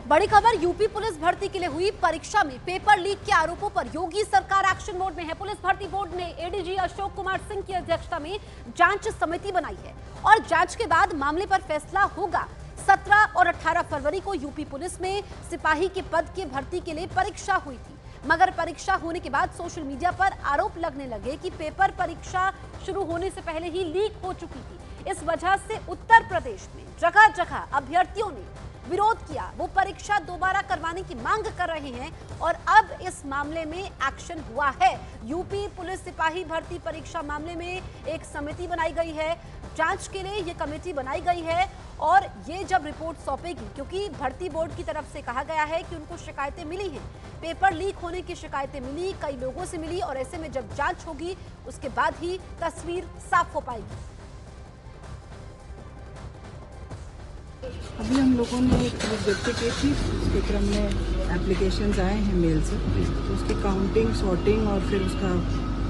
बड़ी खबर, UP police भर्ती के लिए हुई परीक्षा में पेपर लीक के आरोपों पर योगी सरकार एक्शन मोड में है। पुलिस भर्ती बोर्ड ने एडीजी अशोक कुमार सिंह की अध्यक्षता में जांच समिति बनाई है और जांच के बाद मामले पर फैसला होगा। 17 और 18 फरवरी को यूपी पुलिस में सिपाही के पद की भर्ती के लिए परीक्षा हुई थी, मगर परीक्षा होने के बाद सोशल मीडिया पर आरोप लगने लगे कि पेपर परीक्षा शुरू होने से पहले ही लीक हो चुकी थी। इस वजह से उत्तर प्रदेश में जगह जगह अभ्यर्थियों ने विरोध किया, वो परीक्षा दोबारा करवाने की मांग कर रहे हैं और अब इस मामले में एक्शन हुआ है। यूपी पुलिस सिपाही भर्ती परीक्षा मामले में एक समिति बनाई गई है, जांच के लिए ये कमेटी बनाई गई है और ये जब रिपोर्ट सौंपेगी, क्योंकि भर्ती बोर्ड की तरफ से कहा गया है कि उनको शिकायतें मिली हैं, पेपर लीक होने की शिकायतें मिली, कई लोगों से मिली और ऐसे में जब जांच होगी उसके बाद ही तस्वीर साफ हो पाएगी। अभी हम लोगों ने एक व्यक्ति की थी, उसके क्रम में एप्लीकेशंस आए हैं मेल से, तो उसकी काउंटिंग, सॉर्टिंग और फिर उसका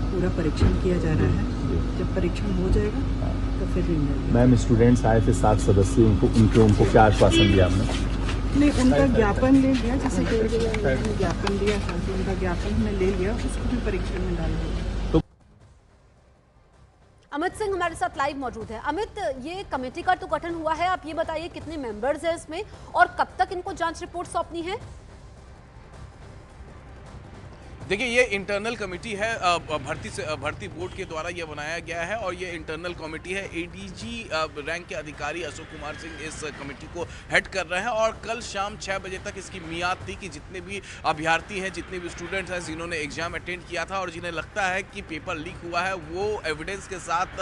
पूरा परीक्षण किया जा रहा है। जब परीक्षण हो जाएगा तो फिर मैम स्टूडेंट्स आए थे 7 सदस्य, उनको क्या आश्वासन दिया आपने? नहीं, उनका ज्ञापन ले लिया, जैसे कि ज्ञापन दिया था तो उनका ज्ञापन हमने ले लिया, उसको भी परीक्षण में डाल दिया। अमित सिंह हमारे साथ लाइव मौजूद है। अमित, ये कमेटी का तो गठन हुआ है, आप ये बताइए कितने मेंबर्स हैं इसमें और कब तक इनको जांच रिपोर्ट सौंपनी है? देखिए, ये इंटरनल कमेटी है, भर्ती बोर्ड के द्वारा ये बनाया गया है और ये इंटरनल कमेटी है। एडीजी रैंक के अधिकारी अशोक कुमार सिंह इस कमेटी को हेड कर रहे हैं और कल शाम 6 बजे तक इसकी मियाद थी कि जितने भी अभ्यर्थी हैं, जितने भी स्टूडेंट्स हैं जिन्होंने एग्जाम अटेंड किया था और जिन्हें लगता है कि पेपर लीक हुआ है, वो एविडेंस के साथ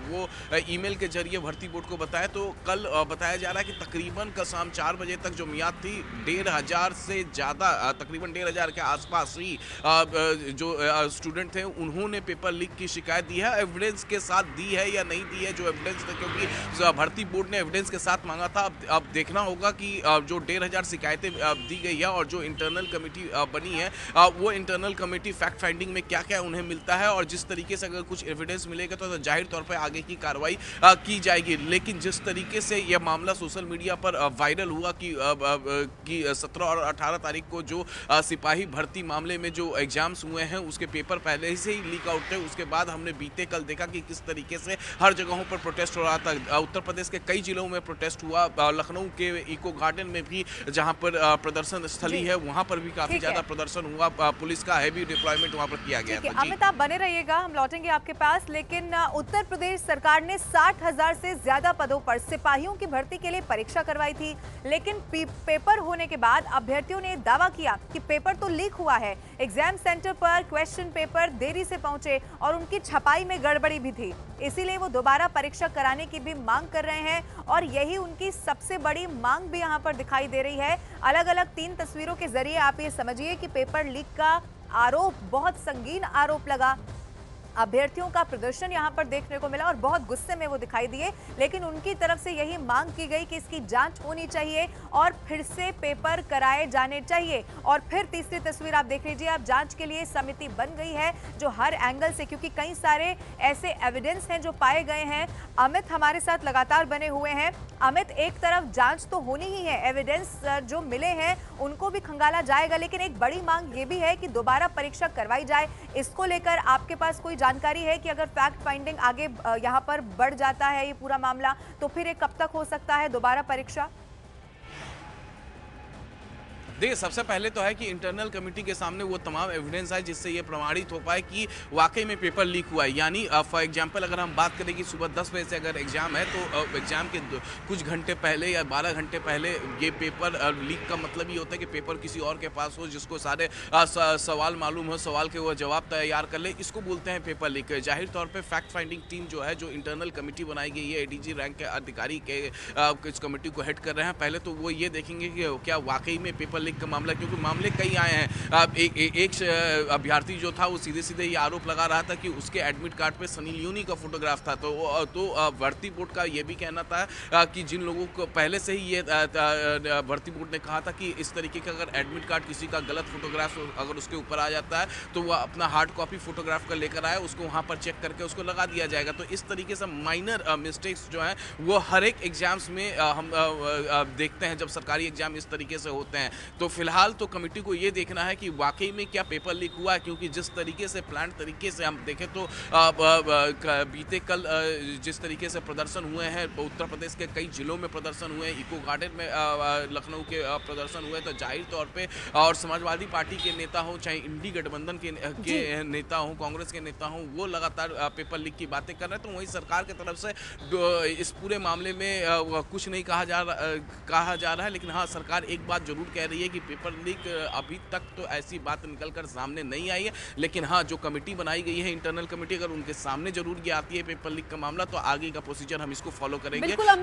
वो ईमेल के जरिए भर्ती बोर्ड को बताया। तो कल बताया जा रहा है कि तकरीबन कल शाम 4 बजे तक जो मियाद थी, 1,500 से ज़्यादा, तकरीबन 1,500 के आसपास जो स्टूडेंट थे उन्होंने पेपर लीक की शिकायत दी है। एविडेंस के साथ दी है या नहीं दी है जो एविडेंस थे, क्योंकि भर्ती बोर्ड ने एविडेंस के साथ मांगा था। अब देखना होगा कि जो 1,500 शिकायतें दी गई है और जो इंटरनल कमेटी बनी है, वो इंटरनल कमेटी फैक्ट फाइंडिंग में क्या क्या उन्हें मिलता है और जिस तरीके से अगर कुछ एविडेंस मिलेगा तो जाहिर तौर पर आगे की कार्रवाई की जाएगी। लेकिन जिस तरीके से यह मामला सोशल मीडिया पर वायरल हुआ कि 17 और 18 तारीख को जो सिपाही भर्ती मामले में जो एग्जाम्स हुए हैं उसके पेपर पहले से ही लीक आउट थे, उसके बाद हमने बीते कल देखा कि किस तरीके से हर जगहों पर प्रोटेस्ट हो रहा था। उत्तर प्रदेश के कई जिलों में प्रोटेस्ट हुआ, लखनऊ के इको गार्डन में भी जहां पर प्रदर्शन स्थली है वहां पर भी काफी ज्यादा प्रदर्शन हुआ, पुलिस का हैवी डिप्लॉयमेंट वहां पर किया गया था। अमित, आप बने रहिएगा, हम लौटेंगे आपके पास। लेकिन उत्तर प्रदेश सरकार ने 60,000 से ज्यादा पदों पर सिपाहियों की भर्ती के लिए परीक्षा करवाई थी, लेकिन पेपर होने के बाद अभ्यर्थियों ने दावा किया कि पेपर तो लीक हुआ है। एग्जाम सेंटर पर क्वेश्चन पेपर देरी से पहुंचे और उनकी छपाई में गड़बड़ी भी थी, इसीलिए वो दोबारा परीक्षा कराने की भी मांग कर रहे हैं और यही उनकी सबसे बड़ी मांग भी यहां पर दिखाई दे रही है। अलग अलग 3 तस्वीरों के जरिए आप ये समझिए कि पेपर लीक का आरोप, बहुत संगीन आरोप लगा। अभ्यर्थियों का प्रदर्शन यहां पर देखने को मिला और बहुत गुस्से में वो दिखाई दिए, लेकिन उनकी तरफ से यही मांग की गई कि इसकी जांच होनी चाहिए और फिर से पेपर कराए जाने चाहिए। और फिर तीसरी तस्वीर आप देख लीजिए, अब जांच के लिए समिति बन गई है जो हर एंगल से, क्योंकि कई सारे ऐसे एविडेंस हैं जो पाए गए हैं। अमित हमारे साथ लगातार बने हुए हैं। अमित, एक तरफ जांच तो होनी ही है, एविडेंस जो मिले हैं उनको भी खंगाला जाएगा, लेकिन एक बड़ी मांग ये भी है कि दोबारा परीक्षा करवाई जाए। इसको लेकर आपके पास कोई जानकारी है कि अगर फैक्ट फाइंडिंग आगे यहां पर बढ़ जाता है ये पूरा मामला, तो फिर ये कब तक हो सकता है दोबारा परीक्षा? देखिए, सबसे पहले तो है कि इंटरनल कमेटी के सामने वो तमाम एविडेंस है जिससे ये प्रमाणित हो पाए कि वाकई में पेपर लीक हुआ है। यानी फॉर एग्जांपल अगर हम बात करें कि सुबह 10 बजे से अगर एग्जाम है तो एग्जाम के कुछ घंटे पहले या 12 घंटे पहले ये पेपर लीक का मतलब ये होता है कि पेपर किसी और के पास हो, जिसको सारे सवाल मालूम हो, सवाल के वो जवाब तैयार कर ले, इसको बोलते हैं पेपर लीक। जाहिर तौर पर फैक्ट फाइंडिंग टीम जो है, जो इंटरनल कमेटी बनाई गई है, एडीजी रैंक के अधिकारी के इस कमेटी को हेड कर रहे हैं। पहले तो वो ये देखेंगे कि क्या वाकई में पेपर लीक का मामला, क्योंकि मामले कई आए हैं। एक अभ्यर्थी जो था वो सीधे सीधे ये आरोप लगा रहा था कि उसके एडमिट कार्ड पे सनी लियोनी का फोटोग्राफ था। तो भर्ती बोर्ड का ये भी कहना था कि जिन लोगों को पहले से ही ये भर्ती बोर्ड ने कहा था कि इस तरीके का अगर एडमिट कार्ड किसी का गलत फोटोग्राफ अगर उसके ऊपर आ जाता है तो वह अपना हार्ड कॉपी फोटोग्राफ का लेकर आए, उसको वहाँ पर चेक करके उसको लगा दिया जाएगा। तो इस तरीके से माइनर मिस्टेक्स जो हैं वो हर एक एग्जाम्स में हम देखते हैं जब सरकारी एग्जाम इस तरीके से होते हैं। तो फिलहाल तो कमेटी को ये देखना है कि वाकई में क्या पेपर लीक हुआ है, क्योंकि जिस तरीके से प्लान तरीके से हम देखें तो बीते कल जिस तरीके से प्रदर्शन हुए हैं, उत्तर प्रदेश के कई जिलों में प्रदर्शन हुए हैं, इको गार्डन में लखनऊ के प्रदर्शन हुए, तो जाहिर तौर पे और समाजवादी पार्टी के नेता हों, चाहे इंडी गठबंधन के नेता हों, कांग्रेस के नेता हों, वो लगातार पेपर लीक की बातें कर रहे हैं। तो वहीं सरकार की तरफ से इस पूरे मामले में कुछ नहीं कहा जा रहा है, लेकिन हाँ, सरकार एक बात जरूर कह रही है कि पेपर लीक अभी तक तो ऐसी बात निकलकर सामने नहीं आई है, लेकिन हाँ, जो कमेटी बनाई गई है इंटरनल कमेटी, अगर उनके सामने जरूर ये आती है पेपर लीक का मामला, तो आगे का प्रोसीजर हम इसको फॉलो करेंगे।